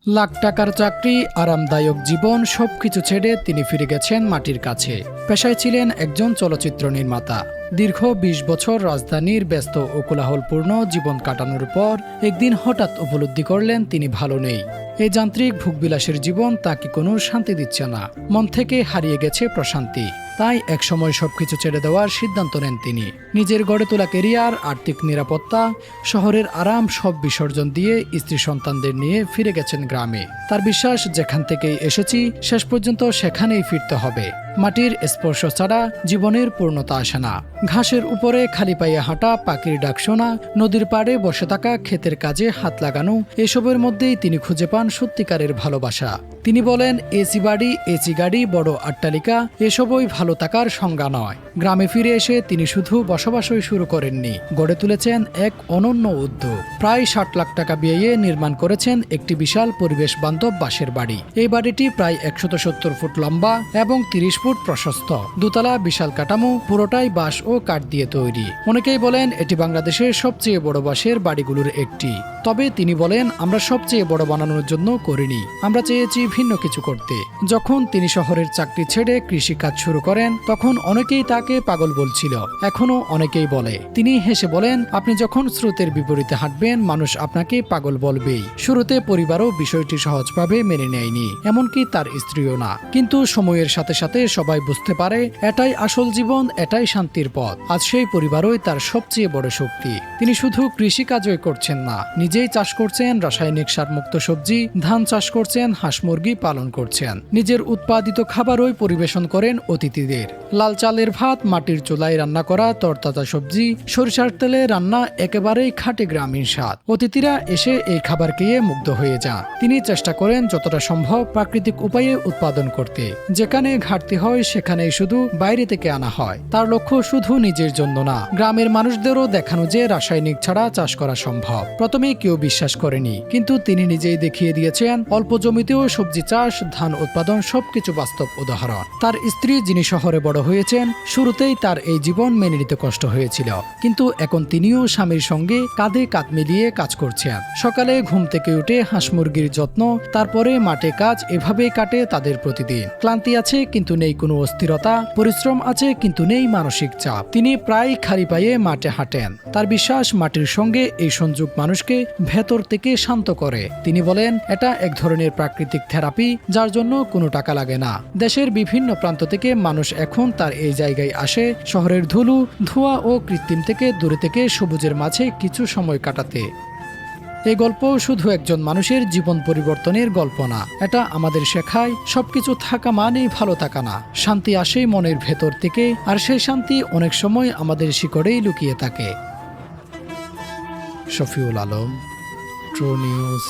লাখ টাকার চাকরি, আরামদায়ক জীবন সবকিছু ছেড়ে তিনি ফিরে গেছেন মাটির কাছে। পেশায় ছিলেন একজন চলচ্চিত্র নির্মাতা। দীর্ঘ ২০ বছর রাজধানীর ব্যস্ত ও কোলাহলপূর্ণ জীবন কাটানোর পর একদিন হঠাৎ উপলব্ধি করলেন তিনি ভালো নেই। এই যান্ত্রিক ভোগবিলাসের জীবন তাকে কোনো শান্তি দিচ্ছে না। মন থেকে হারিয়ে গেছে প্রশান্তি। তাই একসময় সবকিছু ছেড়ে দেওয়ার সিদ্ধান্ত নেন তিনি। নিজের গড়ে তোলা কেরিয়ার, আর্থিক নিরাপত্তা, শহরের আরাম সব বিসর্জন দিয়ে স্ত্রী সন্তানদের নিয়ে ফিরে গেছেন গ্রামে। তার বিশ্বাস, যেখান থেকেই এসেছি শেষ পর্যন্ত সেখানেই ফিরতে হবে। মাটির স্পর্শ ছাড়া জীবনের পূর্ণতা আসে না। ঘাসের উপরে খালি পায়ে হাঁটা, পাখির ডাক শোনা, নদীর পাড়ে বসে থাকা, ক্ষেতের কাজে হাত লাগানো, এসবের মধ্যেই তিনি খুঁজে পান সত্যিকারের ভালোবাসা। তিনি বলেন, এসি বাড়ি, এসি গাড়ি, বড় অট্টালিকা এসবই ভালো থাকার সংজ্ঞা নয়। গ্রামে ফিরে এসে তিনি শুধু বসবাসই শুরু করেননি, গড়ে তুলেছেন এক অনন্য উদ্যোগ। প্রায় ৬০ লাখ টাকা ব্যয়ে নির্মাণ করেছেন একটি বিশাল পরিবেশ বান্ধব বাঁশের বাড়ি। এই বাড়িটি প্রায় ১৭০ ফুট লম্বা এবং ৩০ ফুট প্রশস্ত। দোতলা, বিশাল কাঠামো, পুরোটাই বাঁশ ও কাঠ দিয়ে তৈরি। অনেকেই বলেন এটি বাংলাদেশের সবচেয়ে বড় বাঁশের বাড়িগুলোর একটি। তবে তিনি বলেন, আমরা সবচেয়ে বড় বানানোর জন্য করিনি, আমরা চেয়েছি ভিন্ন কিছু করতে। যখন তিনি শহরের চাকরি ছেড়ে কৃষিকাজ শুরু করেন তখন অনেকেই তাকে পাগল বলছিল, এখনো অনেকেই বলে। তিনি হেসে বলেন, আপনি যখন স্রোতের বিপরীতে হাঁটবেন মানুষ আপনাকে পাগল বলবেই। শুরুতে পরিবারও বিষয়টি সহজভাবে মেনে নেয়নি, এমনকি তার স্ত্রীও না। কিন্তু সময়ের সাথে সাথে সবাই বুঝতে পারে এটাই আসল জীবন, এটাই শান্তির পথ। আজ সেই পরিবারই তার সবচেয়ে বড় শক্তি। তিনি শুধু কৃষিকাজই করছেন না, নিজেই চাষ করছেন রাসায়নিক সারমুক্ত সবজি, ধান চাষ করছেন, হাঁস মুরগি পালন করছেন। নিজের উৎপাদিত খাবারই পরিবেশন করেন অতিথিদের। লাল চালের ভাত, মাটির চুলায় রান্না করা তরতাজা সবজি, সরিষার তেলে রান্না, একেবারেই খাঁটি গ্রামীণ স্বাদ। অতিথিরা এসে এই খাবার খেয়ে মুগ্ধ হয়ে যান। তিনি চেষ্টা করেন যতটা সম্ভব প্রাকৃতিক উপায়ে উৎপাদন করতে। যেখানে ঘাটতি হয় সেখানেই শুধু বাইরে থেকে আনা হয়। তার লক্ষ্য শুধু নিজের জন্য না, গ্রামের মানুষদেরও দেখানো যে রাসায়নিক ছাড়া চাষ করা সম্ভব। প্রথমে কেউ বিশ্বাস করেনি, কিন্তু তিনি নিজেই দেখিয়ে দিয়েছেন। অল্প জমিতেও সবজি চাষ, ধান উৎপাদন সবকিছু বাস্তব উদাহরণ। তার স্ত্রী, যিনি শহরে বড় হয়েছেন, শুরুতেই তার এই জীবন মেনে নিতে কষ্ট হয়েছিল, কিন্তু এখন তিনিও স্বামীর সঙ্গে কাঁধে কাঁধ মিলিয়ে কাজ করছেন। সকালে ঘুম থেকে উঠে হাঁস মুরগির যত্ন, তারপরে মাঠে কাজ, এভাবেই কাটে তাদের প্রতিদিন। ক্লান্তি আছে কিন্তু নেই কোনো অস্থিরতা, পরিশ্রম আছে কিন্তু নেই মানসিক চাপ। তিনি প্রায় খালি পায়ে মাঠে হাঁটেন। তার বিশ্বাস, মাটির সঙ্গে এই সংযোগ মানুষকে ভেতর থেকে শান্ত করে। তিনি বলেন, এটা এক ধরনের প্রাকৃতিক থেরাপি, যার জন্য কোনো টাকা লাগে না। দেশের বিভিন্ন প্রান্ত থেকে মানুষ এখন তার এই জায়গায় আসে, শহরের ধুলো, ধোঁয়া ও কৃত্রিম থেকে দূরে থেকে সবুজের মাঝে কিছু সময় কাটাতে। এই গল্প শুধু একজন মানুষের জীবন পরিবর্তনের গল্প না, এটা আমাদের শেখায় সবকিছু থাকা মানেই ভালো থাকা না। শান্তি আসে মনের ভেতর থেকে, আর সেই শান্তি অনেক সময় আমাদের শিকড়েই লুকিয়ে থাকে। Shafiul Alam, true news.